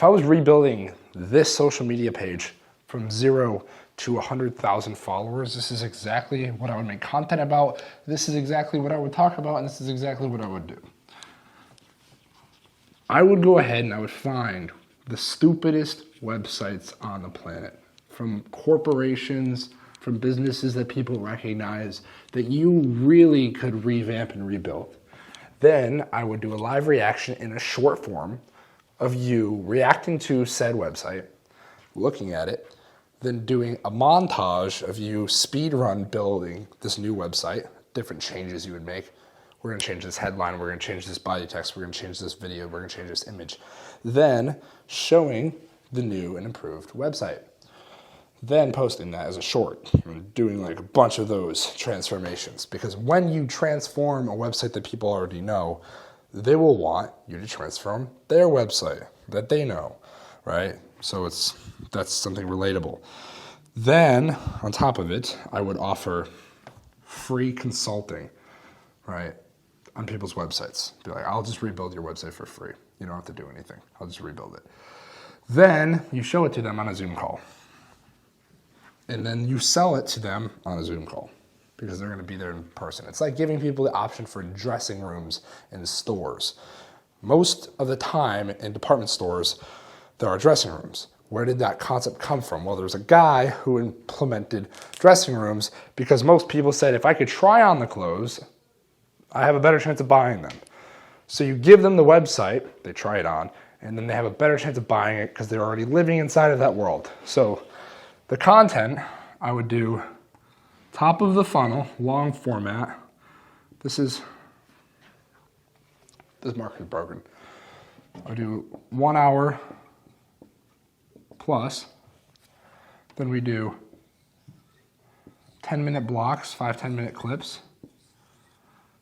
if I was rebuilding this social media page from 0 to 100,000 followers, this is exactly what I would make content about. This is exactly what I would talk about, and this is exactly what I would do. I would go ahead and I would find the stupidest websites on the planet, from corporations, from businesses that people recognize, that you really could revamp and rebuild. Then I would do a live reaction in a short form of you reacting to said website, looking at it, then doing a montage of you speed run building this new website, different changes you would make. We're gonna change this headline, we're gonna change this body text, we're gonna change this video, we're gonna change this image. Then showing the new and improved website. Then posting that as a short, and doing like a bunch of those transformations. Because when you transform a website that people already know, they will want you to transform their website that they know, right? So that's something relatable. Then on top of it, I would offer free consulting, right, on people's websites. Be like, I'll just rebuild your website for free. You don't have to do anything. I'll just rebuild it. Then you show it to them on a Zoom call. And then you sell it to them on a Zoom call because they're going to be there in person. It's like giving people the option for dressing rooms in stores. Most of the time in department stores, there are dressing rooms. Where did that concept come from? Well, there's a guy who implemented dressing rooms because most people said, if I could try on the clothes, I have a better chance of buying them. So you give them the website, they try it on, and then they have a better chance of buying it because they're already living inside of that world. So the content, I would do top of the funnel, long format. This mark is broken. I'll do 1 hour plus. Then we do 10-minute blocks, 5-10-minute clips.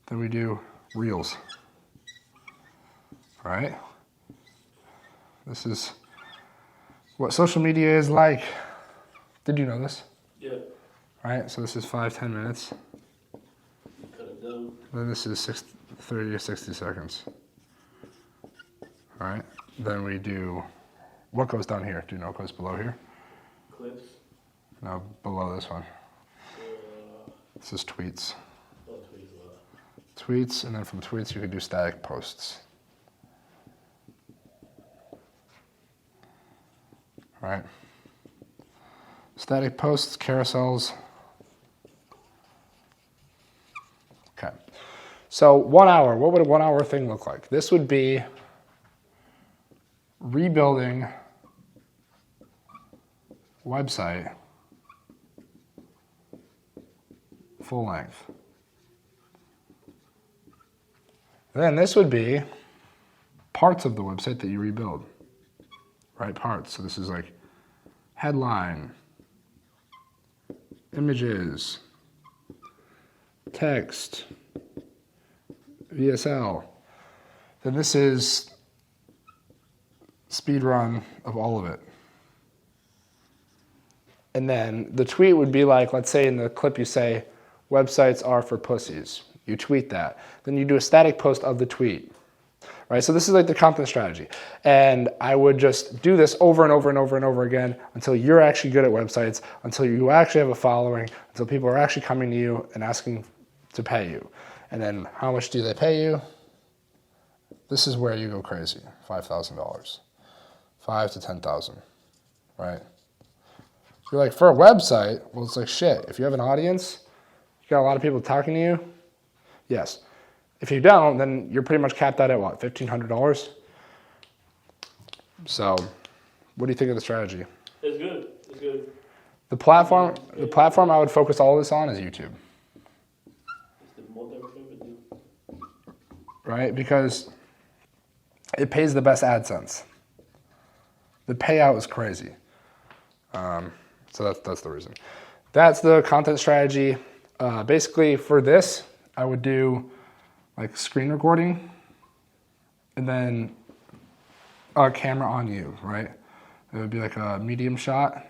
Then we do reels. All right? This is what social media is like. Did you know this? Yeah. All right, so this is 5-10 minutes. Cut it down. Then this is 30 to 60 seconds. All right, then we do, what goes down here? Do you know what goes below here? Clips. No, below this one. This is tweets. Oh, tweets. Tweets, and then from tweets you could do static posts. All right. Static posts, carousels. Okay. So 1 hour, what would a 1 hour thing look like? This would be rebuilding website full length. Then this would be parts of the website that you rebuild. Right, parts. So this is like headline, images, text, VSL. Then this is speed run of all of it. And then the tweet would be like, let's say in the clip you say, websites are for pussies. You tweet that. Then you do a static post of the tweet. Right, so this is like the content strategy. And I would just do this over and over and over and over again until you're actually good at websites, until you actually have a following, until people are actually coming to you and asking to pay you. And then how much do they pay you? This is where you go crazy, $5,000, 5 to 10,000, right? You're like, for a website, well, it's like shit. If you have an audience, you got a lot of people talking to you, yes. If you don't, then you're pretty much capped out at what, $1,500? So, what do you think of the strategy? It's good. It's good. The platform I would focus all this on is YouTube. Right? Because it pays the best AdSense. The payout is crazy. So that's the reason. That's the content strategy. Basically, for this, I would do like screen recording, and then a camera on you, right? It would be like a medium shot,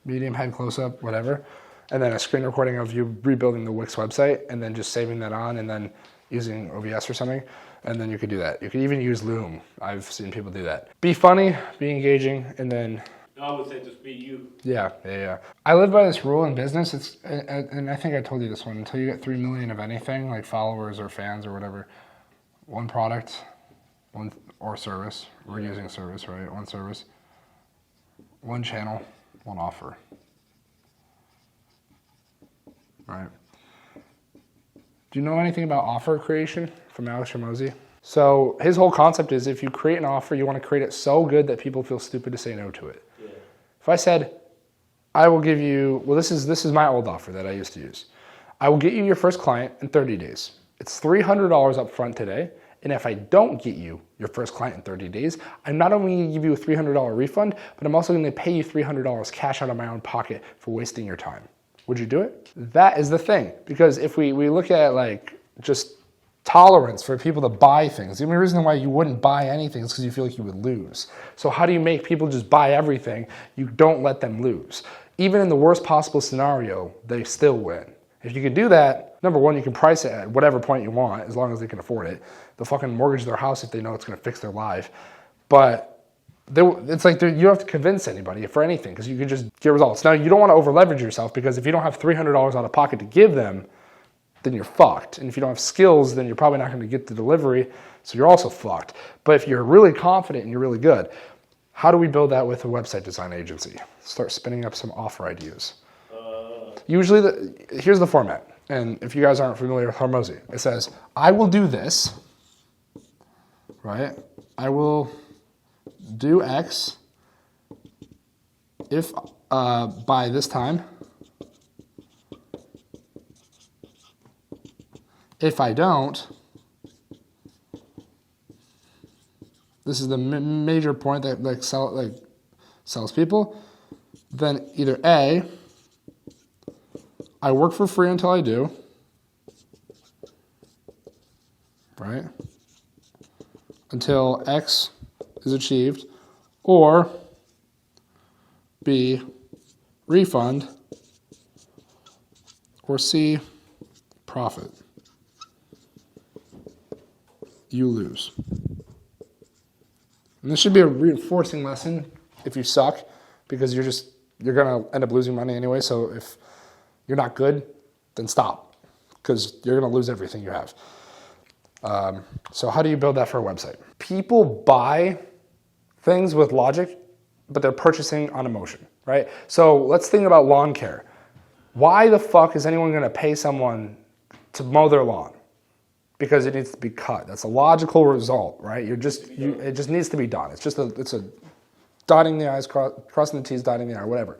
medium head close-up, whatever, and then a screen recording of you rebuilding the Wix website, and then just saving that on, and then using OBS or something, and then you could do that. You could even use Loom. I've seen people do that. Be funny, be engaging, and then I would say just be you. Yeah. I live by this rule in business. It's and I think I told you this one. Until you get 3 million of anything, like followers or fans or whatever, one product, one or service. We're using service, right? One service, one channel, one offer. Right. Do you know anything about offer creation from Alex Hormozi? So his whole concept is if you create an offer, you want to create it so good that people feel stupid to say no to it. Yeah. If I said, I will give you, well, this is my old offer that I used to use. I will get you your first client in 30 days. It's $300 up front today. And if I don't get you your first client in 30 days, I'm not only going to give you a $300 refund, but I'm also going to pay you $300 cash out of my own pocket for wasting your time. Would you do it? That is the thing. Because if we look at like just tolerance for people to buy things, the only reason why you wouldn't buy anything is because you feel like you would lose. So how do you make people just buy everything? You don't let them lose. Even in the worst possible scenario, they still win. If you can do that, number one, you can price it at whatever point you want, as long as they can afford it. They'll fucking mortgage their house if they know it's going to fix their life. But it's like you don't have to convince anybody for anything because you can just get results. Now, you don't want to over leverage yourself because if you don't have $300 out of pocket to give them, then you're fucked. And if you don't have skills, then you're probably not going to get the delivery, so you're also fucked. But if you're really confident and you're really good, how do we build that with a website design agency? Start spinning up some offer ideas. Usually, here's the format. And if you guys aren't familiar with Hormozi, it says, I will do this, right? I will do X if by this time. If I don't, this is the major point that sells people, then either A, I work for free until I do, right? Until X is achieved, or B, refund, or C, profit. You lose. And this should be a reinforcing lesson if you suck, because you're gonna end up losing money anyway. So if you're not good, then stop, because you're gonna lose everything you have. So how do you build that for a website? People buy things with logic, but they're purchasing on emotion, right? So let's think about lawn care. Why the fuck is anyone gonna pay someone to mow their lawn? Because it needs to be cut. That's a logical result, right? It just needs to be done. It's a dotting the I's, crossing the T's, dotting the I, whatever.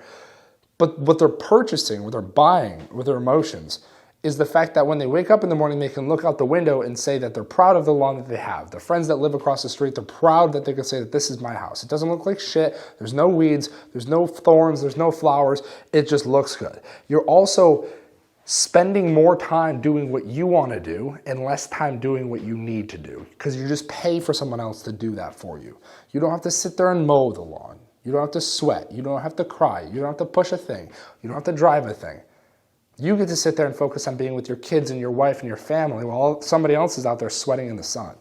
But what they're purchasing, what they're buying with their emotions is the fact that when they wake up in the morning, they can look out the window and say that they're proud of the lawn that they have. Their friends that live across the street, they're proud that they can say that this is my house. It doesn't look like shit. There's no weeds. There's no thorns. There's no flowers. It just looks good. You're also spending more time doing what you want to do and less time doing what you need to do, because you just pay for someone else to do that for you. You don't have to sit there and mow the lawn. You don't have to sweat. You don't have to cry. You don't have to push a thing. You don't have to drive a thing. You get to sit there and focus on being with your kids and your wife and your family while somebody else is out there sweating in the sun.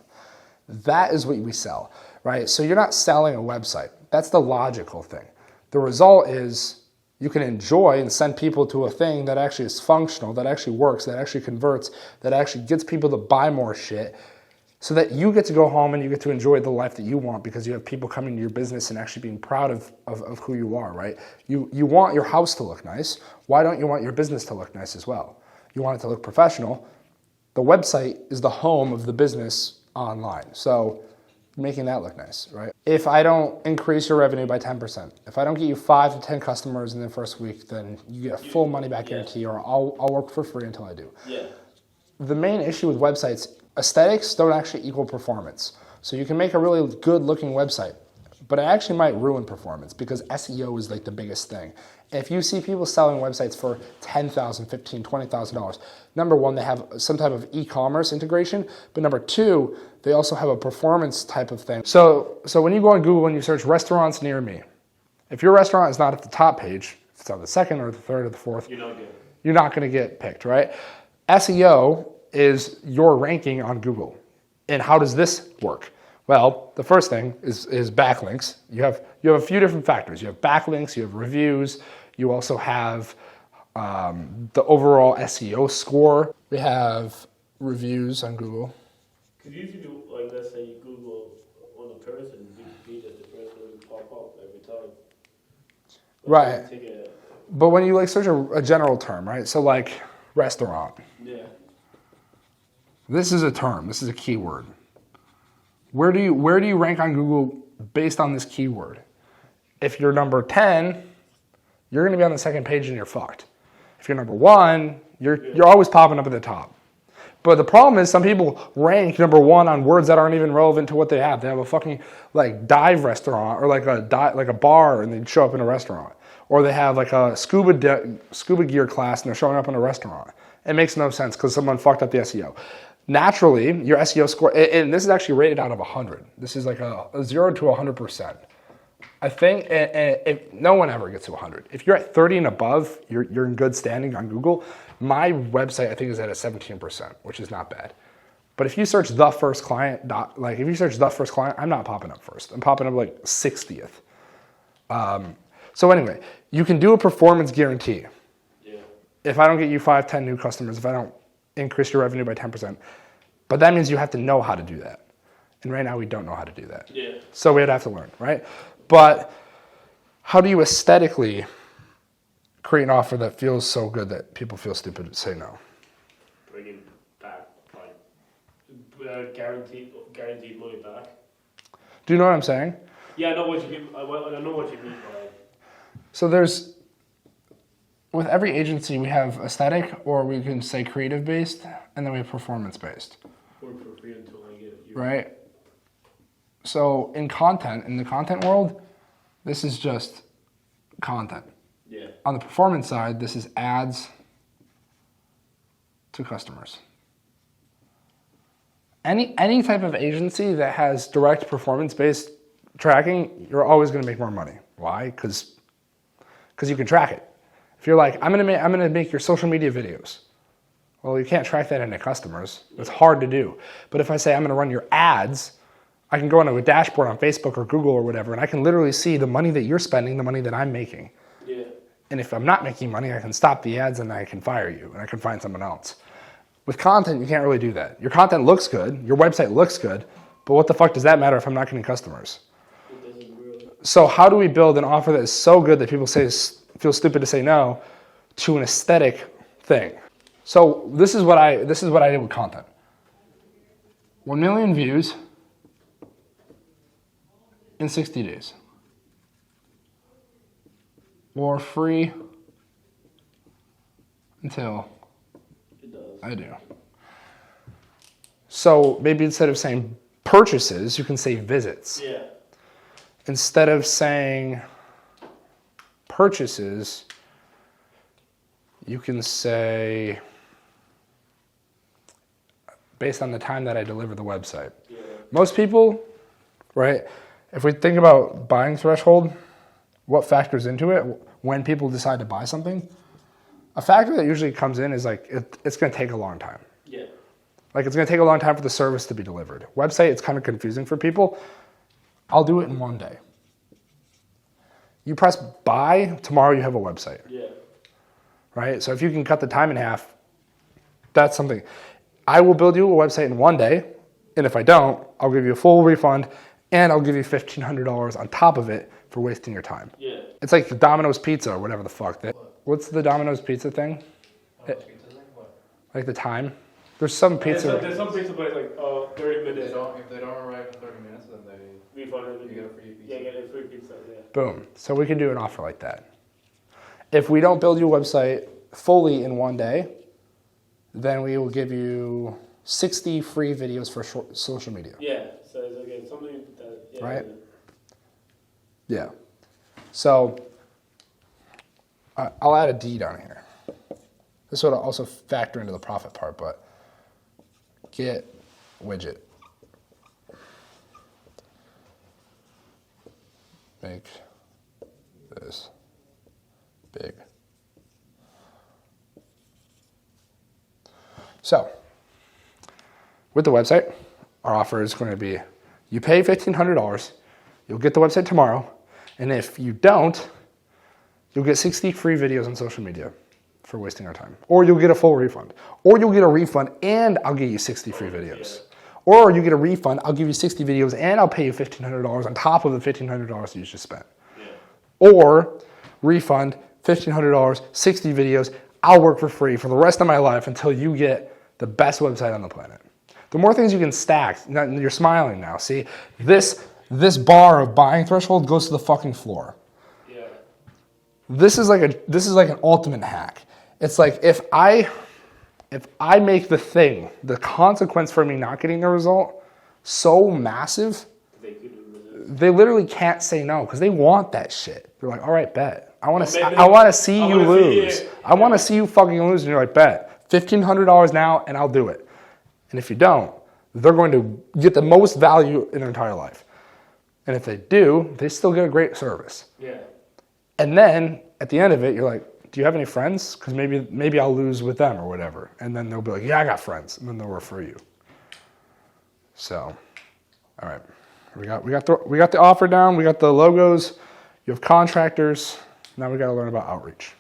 That is what we sell, right? So you're not selling a website. That's the logical thing. The result is you can enjoy and send people to a thing that actually is functional, that actually works, that actually converts, that actually gets people to buy more shit, so that you get to go home and you get to enjoy the life that you want because you have people coming to your business and actually being proud of who you are, right? You want your house to look nice. Why don't you want your business to look nice as well? You want it to look professional. The website is the home of the business online. So making that look nice, right? If I don't increase your revenue by 10%, if I don't get you 5 to 10 customers in the first week, then you get a full money back guarantee, or I'll work for free until I do. Yeah. The main issue with websites, aesthetics don't actually equal performance. So you can make a really good looking website, but it actually might ruin performance because SEO is like the biggest thing. If you see people selling websites for $10,000, $15,000, $20,000, number one, they have some type of e-commerce integration, but number two, they also have a performance type of thing. So when you go on Google and you search restaurants near me, if your restaurant is not at the top page, if it's on the second or the third or the fourth, you're not going to get picked, right? SEO is your ranking on Google. And how does this work? Well, the first thing is backlinks. You have a few different factors. You have backlinks, you have reviews, you also have the overall SEO score. We have reviews on Google. Because usually, like, let's say you Google on a person, you see that the person will pop up every time. But Right. But when you like search a general term, right? So like restaurant. Yeah. This is a term. This is a keyword. Where do you rank on Google based on this keyword? If you're number 10, you're going to be on the second page and you're fucked. If you're number 1, you're always popping up at the top. But the problem is some people rank number 1 on words that aren't even relevant to what they have. They have a fucking like dive restaurant or like a bar and they show up in a restaurant. Or they have like a scuba gear class and they're showing up in a restaurant. It makes no sense because someone fucked up the SEO. Naturally, your SEO score, and this is actually rated out of 100. This is like a 0 to 100%. I think if no one ever gets to 100. If you're at 30 and above, you're in good standing on Google. My website, I think, is at a 17%, which is not bad. But if you search the first client, I'm not popping up first. I'm popping up like 60th. So anyway, you can do a performance guarantee. Yeah. If I don't get you 5, 10 new customers, if I don't increase your revenue by 10%, but that means you have to know how to do that. And right now we don't know how to do that. Yeah. So we'd have to learn, right? But how do you aesthetically create an offer that feels so good that people feel stupid to say no? Bringing back, like, guaranteed money back. Do you know what I'm saying? Yeah, I know what you mean. I know what you mean by it. So with every agency, we have aesthetic, or we can say creative based, and then we have performance based. Work for free until I get you. Right? So in the content world, this is just content. Yeah. On the performance side, this is ads to customers. Any type of agency that has direct performance-based tracking, you're always going to make more money. Why? Because you can track it. If you're like, I'm gonna make your social media videos. Well, you can't track that into customers. It's hard to do. But if I say I'm gonna run your ads, I can go into a dashboard on Facebook or Google or whatever, and I can literally see the money that you're spending, the money that I'm making. Yeah. And if I'm not making money, I can stop the ads and I can fire you and I can find someone else. With content, you can't really do that. Your content looks good, your website looks good, but what the fuck does that matter if I'm not getting customers? It doesn't really. So how do we build an offer that is so good that people feel stupid to say no to an aesthetic thing? So this is what I did with content. 1 million views in 60 days. Or free until I do. So maybe instead of saying purchases, you can say visits. Yeah. Instead of saying purchases, you can say based on the time that I deliver the website. Yeah. Most people, right, if we think about buying threshold, what factors into it when people decide to buy something? A factor that usually comes in is like it's going to take a long time. Yeah. Like it's going to take a long time for the service to be delivered. Website, it's kind of confusing for people. I'll do it in 1 day. You press buy, tomorrow you have a website. Yeah. Right? So if you can cut the time in half, that's something. I will build you a website in 1 day, and if I don't, I'll give you a full refund, and I'll give you $1,500 on top of it for wasting your time. Yeah. It's like the Domino's Pizza or whatever the fuck. What's the Domino's Pizza thing? Like the time? There's some pizza. There's some pizza place like 30 minutes. If they don't arrive in 30 minutes, then they Refund it. you get a free pizza. Yeah, get a free pizza. Yeah. Boom. So we can do an offer like that. If we don't build your website fully in 1 day, then we will give you 60 free videos for social media. Yeah. So it's again something that. Yeah, Right. Yeah. So I'll add a D down here. This would also factor into the profit part, but get widget. Make this big. So With the website, our offer is going to be, you pay $1,500, you'll get the website tomorrow, and if you don't, you'll get 60 free videos on social media for wasting our time. Or you'll get a full refund. Or you'll get a refund and I'll give you 60 free videos. Or you get a refund, I'll give you 60 videos and I'll pay you $1,500 on top of the $1,500 you just spent. Or refund, $1,500, 60 videos, I'll work for free for the rest of my life until you get the best website on the planet. The more things you can stack, you're smiling now, see? This bar of buying threshold goes to the fucking floor. Yeah. This is like an ultimate hack. It's like if I make the consequence for me not getting the result so massive, they literally can't say no because they want that shit. They're like, all right, bet. I want to see you lose. I want to see you fucking lose. And you're like, bet. $1,500 now and I'll do it. And if you don't, they're going to get the most value in their entire life. And if they do, they still get a great service. Yeah. And then at the end of it, you're like, do you have any friends? Because maybe I'll lose with them or whatever. And then they'll be like, yeah, I got friends. And then they'll refer you. So, all right. We got the offer down. We got the logos. You have contractors. Now we got to learn about outreach.